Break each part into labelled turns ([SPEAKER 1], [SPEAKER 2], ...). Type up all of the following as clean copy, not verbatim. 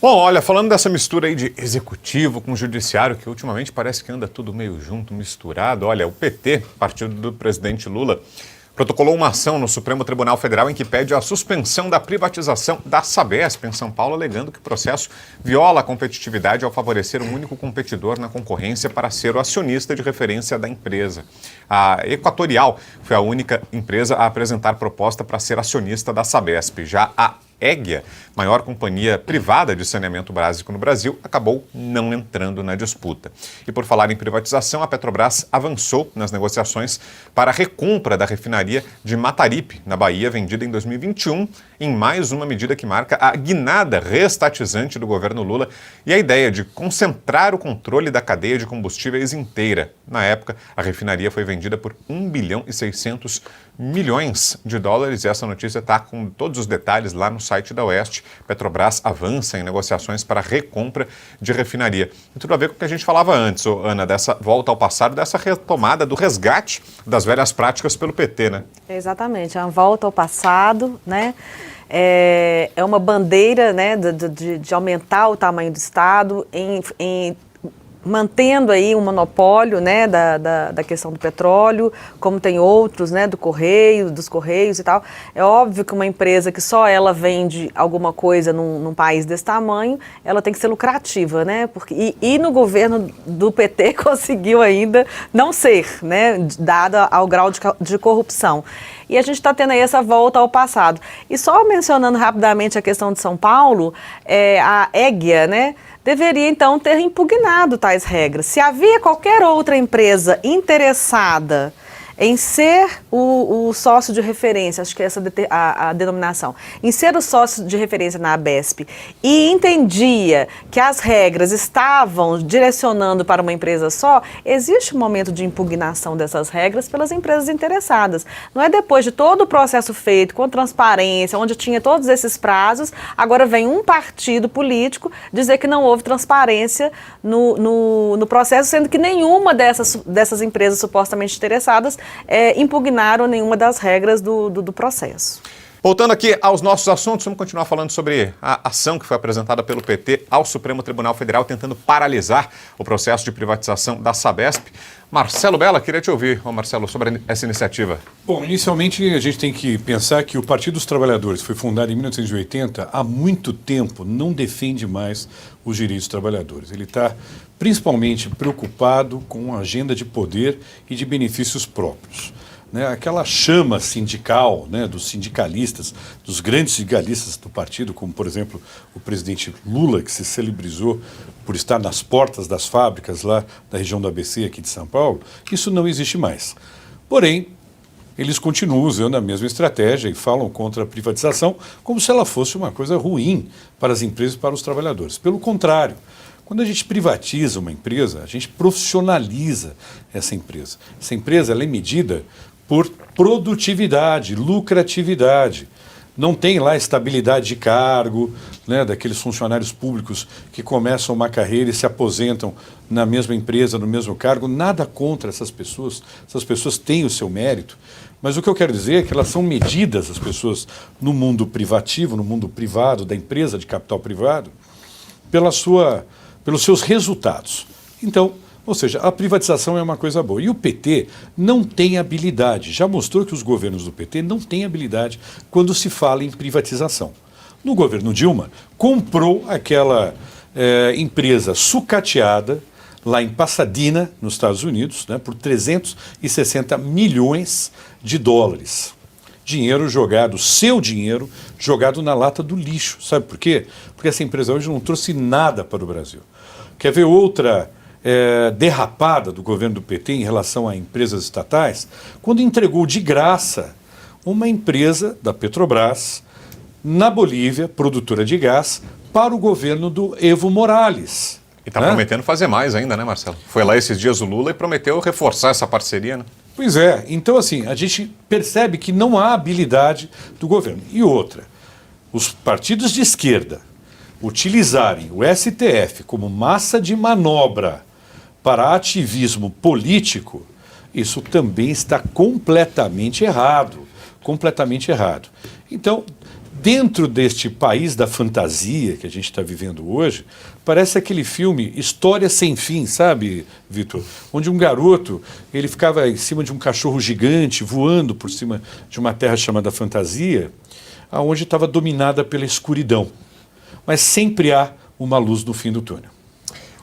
[SPEAKER 1] Bom, olha, falando dessa mistura aí de executivo com judiciário, que ultimamente parece que anda tudo meio junto, misturado, olha, o PT, partido do presidente Lula, protocolou uma ação no Supremo Tribunal Federal em que pede a suspensão da privatização da Sabesp em São Paulo, alegando que o processo viola a competitividade ao favorecer um único competidor na concorrência para ser o acionista de referência da empresa. A Equatorial foi a única empresa a apresentar proposta para ser acionista da Sabesp. Já a Éguia, maior companhia privada de saneamento básico no Brasil, acabou não entrando na disputa. E por falar em privatização, a Petrobras avançou nas negociações para a recompra da refinaria de Mataripe, na Bahia, vendida em 2021, em mais uma medida que marca a guinada reestatizante do governo Lula e a ideia de concentrar o controle da cadeia de combustíveis inteira. Na época, a refinaria foi vendida por 1 bilhão e 600 milhões de dólares e essa notícia está com todos os detalhes lá no site da Oeste. Petrobras avança em negociações para a recompra de refinaria. E tudo a ver com o que a gente falava antes, Ana, dessa volta ao passado, dessa retomada do resgate das velhas práticas pelo PT, né?
[SPEAKER 2] Exatamente, é uma volta ao passado, né? É uma bandeira, né, de aumentar o tamanho do Estado mantendo aí um monopólio, né, da questão do petróleo, como tem outros, né, dos Correios e tal. É óbvio que uma empresa que só ela vende alguma coisa num país desse tamanho, ela tem que ser lucrativa, né, e no governo do PT conseguiu ainda não ser, né, dada ao grau de corrupção. E a gente está tendo aí essa volta ao passado. E só mencionando rapidamente a questão de São Paulo, a Éguia, né, deveria, então, ter impugnado tais regras. Se havia qualquer outra empresa interessada em ser o sócio de referência, acho que é essa a denominação, em ser o sócio de referência na ABESP e entendia que as regras estavam direcionando para uma empresa só, existe um momento de impugnação dessas regras pelas empresas interessadas. Não é depois de todo o processo feito com transparência, onde tinha todos esses prazos, agora vem um partido político dizer que não houve transparência no processo, sendo que nenhuma dessas empresas supostamente interessadas impugnaram nenhuma das regras do processo.
[SPEAKER 1] Voltando aqui aos nossos assuntos, vamos continuar falando sobre a ação que foi apresentada pelo PT ao Supremo Tribunal Federal, tentando paralisar o processo de privatização da Sabesp. Marcelo Bella, queria te ouvir, Marcelo, sobre essa iniciativa.
[SPEAKER 3] Bom, inicialmente a gente tem que pensar que o Partido dos Trabalhadores foi fundado em 1980, há muito tempo não defende mais os direitos dos trabalhadores. Ele está principalmente preocupado com a agenda de poder e de benefícios próprios. Né, aquela chama sindical, né, dos sindicalistas, dos grandes sindicalistas do partido, como, por exemplo, o presidente Lula, que se celebrizou por estar nas portas das fábricas lá da região do ABC, aqui de São Paulo, isso não existe mais. Porém, eles continuam usando a mesma estratégia e falam contra a privatização como se ela fosse uma coisa ruim para as empresas e para os trabalhadores. Pelo contrário, quando a gente privatiza uma empresa, a gente profissionaliza essa empresa. Essa empresa ela é medida por produtividade, lucratividade. Não tem lá estabilidade de cargo, né, daqueles funcionários públicos que começam uma carreira e se aposentam na mesma empresa, no mesmo cargo. Nada contra essas pessoas têm o seu mérito. Mas o que eu quero dizer é que elas são medidas, as pessoas, no mundo privativo, no mundo privado, da empresa de capital privado, pelos seus resultados. Então, ou seja, a privatização é uma coisa boa. E o PT não tem habilidade, já mostrou que os governos do PT não têm habilidade quando se fala em privatização. No governo Dilma, comprou aquela empresa sucateada lá em Pasadena, nos Estados Unidos, né, por 360 milhões de dólares. Dinheiro jogado, seu dinheiro jogado na lata do lixo. Sabe por quê? Porque essa empresa hoje não trouxe nada para o Brasil. Quer ver outra derrapada do governo do PT em relação a empresas estatais? Quando entregou de graça uma empresa da Petrobras na Bolívia, produtora de gás, para o governo do Evo Morales.
[SPEAKER 1] E está prometendo fazer mais ainda, né, Marcelo? Foi lá esses dias o Lula e prometeu reforçar essa parceria, né?
[SPEAKER 3] Pois é. Então, assim, a gente percebe que não há habilidade do governo. E outra, os partidos de esquerda utilizarem o STF como massa de manobra para ativismo político, isso também está completamente errado. Completamente errado. Então, dentro deste país da fantasia que a gente está vivendo hoje, parece aquele filme História Sem Fim, sabe, Vitor? Onde um garoto, ele ficava em cima de um cachorro gigante, voando por cima de uma terra chamada fantasia, aonde estava dominada pela escuridão. Mas sempre há uma luz no fim do túnel.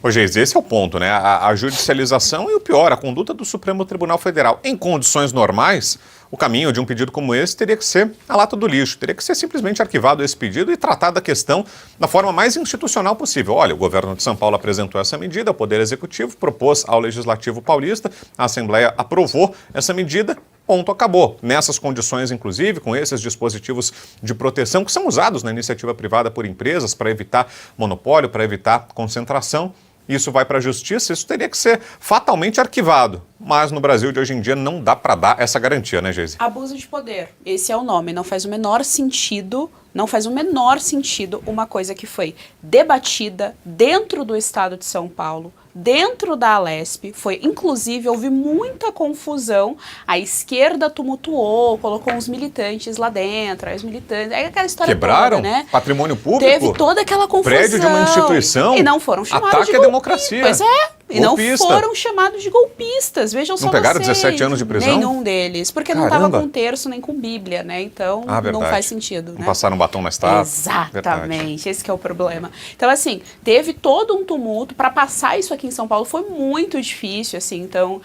[SPEAKER 1] Ô, Geise, esse é o ponto, né? A judicialização e o pior, a conduta do Supremo Tribunal Federal. Em condições normais, o caminho de um pedido como esse teria que ser a lata do lixo, teria que ser simplesmente arquivado esse pedido e tratado a questão da forma mais institucional possível. Olha, o governo de São Paulo apresentou essa medida, o Poder Executivo propôs ao Legislativo Paulista, a Assembleia aprovou essa medida, ponto, acabou. Nessas condições, inclusive, com esses dispositivos de proteção que são usados na iniciativa privada por empresas para evitar monopólio, para evitar concentração, isso vai para a justiça, isso teria que ser fatalmente arquivado. Mas no Brasil de hoje em dia não dá para dar essa garantia, né, Geise?
[SPEAKER 4] Abuso de poder, esse é o nome, não faz o menor sentido uma coisa que foi debatida dentro do estado de São Paulo, dentro da Alesp, inclusive, houve muita confusão, a esquerda tumultuou, colocou uns militantes lá dentro, os militantes, é aquela história
[SPEAKER 1] quebraram
[SPEAKER 4] toda, né?
[SPEAKER 1] Patrimônio público,
[SPEAKER 4] teve toda aquela confusão.
[SPEAKER 1] Prédio de uma instituição,
[SPEAKER 4] e não foram chamados
[SPEAKER 1] ataque
[SPEAKER 4] de
[SPEAKER 1] à democracia.
[SPEAKER 4] Pois é. E
[SPEAKER 1] golpista.
[SPEAKER 4] Não foram chamados de golpistas, vejam só vocês.
[SPEAKER 1] Não pegaram 17 anos de prisão?
[SPEAKER 4] Nenhum deles, porque não estava com terço nem com Bíblia, né? Então não faz sentido.
[SPEAKER 1] Não
[SPEAKER 4] né?
[SPEAKER 1] passaram batom na estátua.
[SPEAKER 4] Exatamente,
[SPEAKER 1] verdade.
[SPEAKER 4] Esse que é o problema. Então, assim, teve todo um tumulto. Para passar isso aqui em São Paulo foi muito difícil, assim. Então,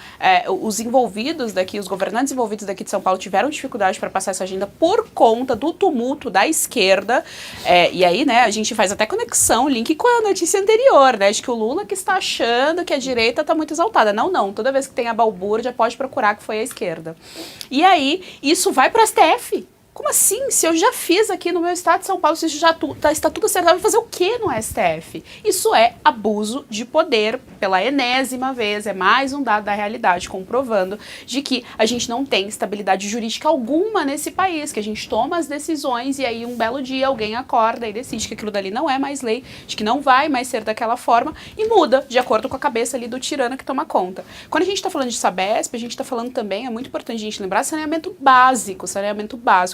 [SPEAKER 4] os envolvidos daqui, os governantes envolvidos daqui de São Paulo tiveram dificuldade para passar essa agenda por conta do tumulto da esquerda. E aí, né, a gente faz até conexão, link com a notícia anterior, né? De que o Lula que está achando que a direita está muito exaltada. Não. Toda vez que tem a balbúrdia, pode procurar que foi a esquerda. E aí, isso vai para o STF. Como assim? Se eu já fiz aqui no meu estado de São Paulo, se isso já está tudo certo, vai fazer o quê no STF? Isso é abuso de poder pela enésima vez, é mais um dado da realidade comprovando de que a gente não tem estabilidade jurídica alguma nesse país, que a gente toma as decisões e aí um belo dia alguém acorda e decide que aquilo dali não é mais lei, de que não vai mais ser daquela forma e muda de acordo com a cabeça ali do tirano que toma conta. Quando a gente está falando de Sabesp, a gente está falando também, é muito importante a gente lembrar, saneamento básico,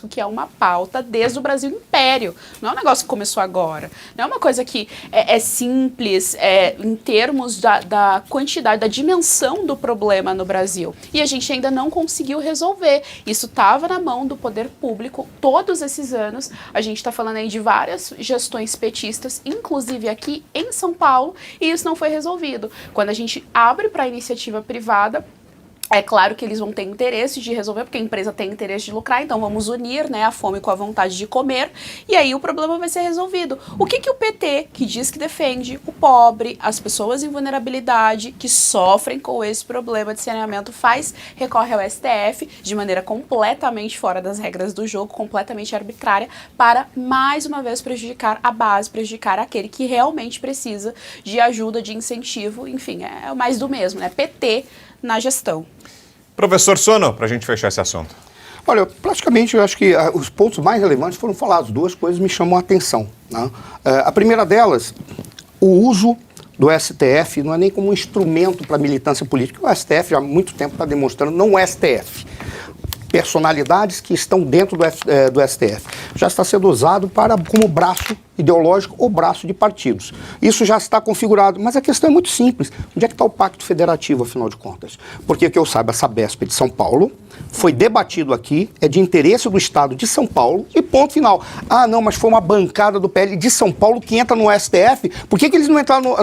[SPEAKER 4] que é uma pauta desde o Brasil Império. Não é um negócio que começou agora. Não é uma coisa que é simples em termos da quantidade, da dimensão do problema no Brasil. E a gente ainda não conseguiu resolver. Isso estava na mão do poder público todos esses anos. A gente está falando aí de várias gestões petistas, inclusive aqui em São Paulo, e isso não foi resolvido. Quando a gente abre para a iniciativa privada, é claro que eles vão ter interesse de resolver, porque a empresa tem interesse de lucrar, então vamos unir, né, a fome com a vontade de comer, e aí o problema vai ser resolvido. O que o PT, que diz que defende o pobre, as pessoas em vulnerabilidade, que sofrem com esse problema de saneamento, faz? Recorre ao STF de maneira completamente fora das regras do jogo, completamente arbitrária, para mais uma vez prejudicar a base, prejudicar aquele que realmente precisa de ajuda, de incentivo, enfim, é mais do mesmo, né? PT na gestão.
[SPEAKER 1] Professor Sono, para a gente fechar esse assunto.
[SPEAKER 5] Olha, praticamente eu acho que os pontos mais relevantes foram falados. Duas coisas me chamam a atenção. Né? A primeira delas, o uso do STF não é nem como um instrumento para militância política. O STF já há muito tempo está demonstrando, não o STF. Personalidades que estão dentro do STF. Já está sendo usado como braço ideológico ou braço de partidos. Isso já está configurado, mas a questão é muito simples. Onde é que está o Pacto Federativo, afinal de contas? Porque, que eu saiba, a Sabesp de São Paulo foi debatido aqui, é de interesse do Estado de São Paulo e ponto final. Ah, não, mas foi uma bancada do PL de São Paulo que entra no STF. Por que eles não entraram,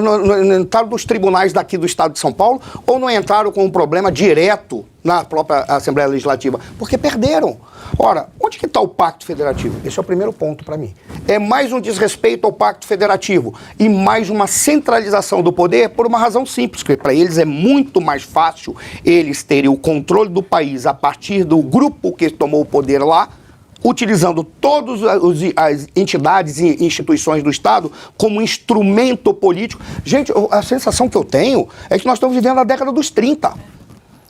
[SPEAKER 5] entraram nos tribunais daqui do Estado de São Paulo ou não entraram com um problema direto na própria Assembleia Legislativa? Porque perderam. Ora, onde que está o Pacto Federativo? Esse é o primeiro ponto para mim. É mais um desrespeito ao Pacto Federativo e mais uma centralização do poder por uma razão simples, porque para eles é muito mais fácil eles terem o controle do país a partir do grupo que tomou o poder lá, utilizando todas as entidades e instituições do Estado como instrumento político. Gente, a sensação que eu tenho é que nós estamos vivendo a década dos 30.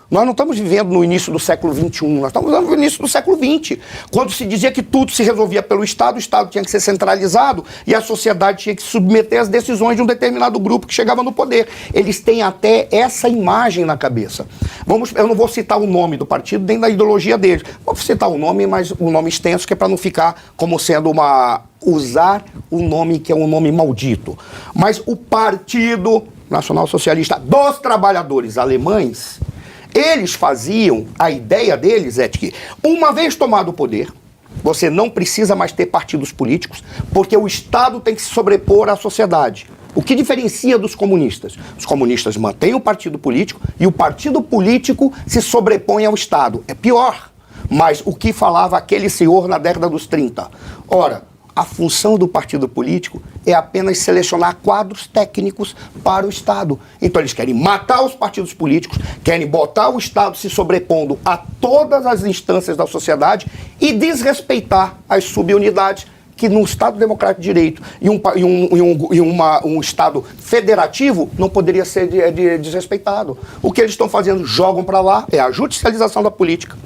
[SPEAKER 5] Nós não estamos vivendo no início do século XXI, nós estamos no início do século XX, quando se dizia que tudo se resolvia pelo Estado, o Estado tinha que ser centralizado e a sociedade tinha que se submeter às decisões de um determinado grupo que chegava no poder. Eles têm até essa imagem na cabeça. Eu não vou citar o nome do partido nem da ideologia deles. Vou citar o nome, mas um nome extenso, que é para não ficar como sendo usar o nome que é um nome maldito. Mas o Partido Nacional Socialista dos Trabalhadores Alemães, eles faziam, a ideia deles é de que, uma vez tomado o poder, você não precisa mais ter partidos políticos, porque o Estado tem que se sobrepor à sociedade. O que diferencia dos comunistas? Os comunistas mantêm o partido político e o partido político se sobrepõe ao Estado. É pior. Mas o que falava aquele senhor na década dos 30? Ora, a função do partido político é apenas selecionar quadros técnicos para o Estado. Então eles querem matar os partidos políticos, querem botar o Estado se sobrepondo a todas as instâncias da sociedade e desrespeitar as subunidades que num Estado democrático de direito e um Estado federativo não poderia ser desrespeitado. O que eles estão fazendo, jogam para lá, é a judicialização da política,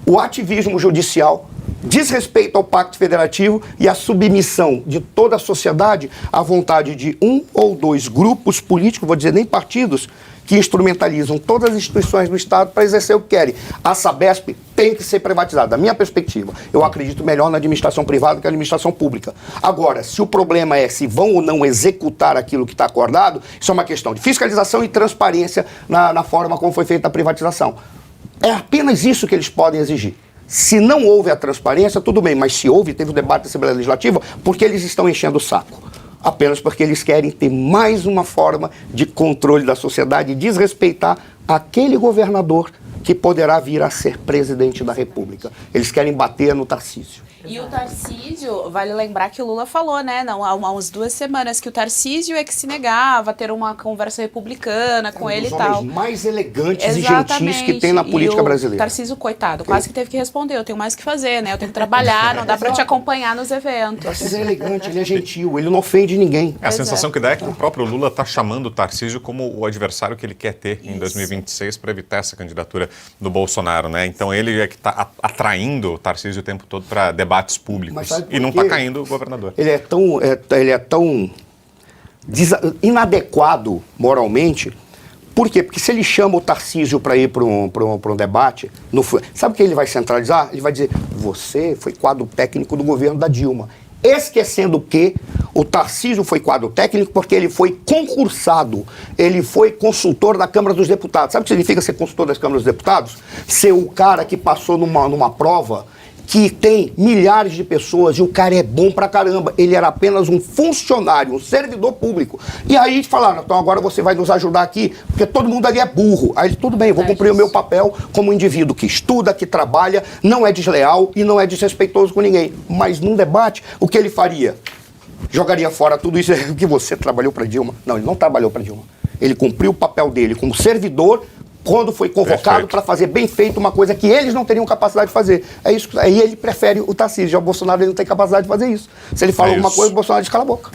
[SPEAKER 5] o ativismo judicial, desrespeito ao Pacto Federativo e a submissão de toda a sociedade à vontade de um ou dois grupos políticos, vou dizer nem partidos, que instrumentalizam todas as instituições do Estado para exercer o que querem. A Sabesp tem que ser privatizada. Da minha perspectiva, eu acredito melhor na administração privada que na administração pública. Agora, se o problema é se vão ou não executar aquilo que está acordado, isso é uma questão de fiscalização e transparência na forma como foi feita a privatização. É apenas isso que eles podem exigir. Se não houve a transparência, tudo bem, mas se houve, teve o debate da Assembleia Legislativa, porque eles estão enchendo o saco. Apenas porque eles querem ter mais uma forma de controle da sociedade e desrespeitar aquele governador que poderá vir a ser presidente da República. Eles querem bater no Tarcísio.
[SPEAKER 4] E o Tarcísio, vale lembrar que o Lula falou, né, não, há umas 2 semanas, que o Tarcísio é que se negava a ter uma conversa republicana com ele e tal.
[SPEAKER 5] É um dos homens mais elegantes e gentis que tem na política brasileira.
[SPEAKER 4] O Tarcísio, coitado, quase que teve que responder, eu tenho mais o que fazer, né, eu tenho que trabalhar, não dá pra te acompanhar nos eventos.
[SPEAKER 5] O Tarcísio é elegante, ele é gentil, ele não ofende ninguém.
[SPEAKER 1] A sensação que dá é que o próprio Lula está chamando o Tarcísio como o adversário que ele quer ter em 2026 para evitar essa candidatura do Bolsonaro, né? Então ele é que está atraindo o Tarcísio o tempo todo para debates públicos e não está caindo o governador.
[SPEAKER 5] Ele é tão inadequado moralmente. Por quê? Porque se ele chama o Tarcísio para ir para um debate, sabe o que ele vai centralizar? Ele vai dizer, você foi quadro técnico do governo da Dilma. Esquecendo que o Tarcísio foi quadro técnico porque ele foi concursado, ele foi consultor da Câmara dos Deputados. Sabe o que significa ser consultor das Câmaras dos Deputados? Ser o cara que passou numa prova que tem milhares de pessoas e o cara é bom pra caramba. Ele era apenas um funcionário, um servidor público. E aí falaram, então agora você vai nos ajudar aqui, porque todo mundo ali é burro. Aí ele, tudo bem, eu vou cumprir o meu papel como um indivíduo que estuda, que trabalha, não é desleal e não é desrespeitoso com ninguém. Mas num debate, o que ele faria? Jogaria fora tudo isso que você trabalhou pra Dilma. Não, ele não trabalhou pra Dilma. Ele cumpriu o papel dele como servidor quando foi convocado para fazer bem feito uma coisa que eles não teriam capacidade de fazer. É isso. Aí ele prefere o Tarcísio. Já o Bolsonaro ele não tem capacidade de fazer isso. Se ele fala alguma coisa, o Bolsonaro diz cala a boca.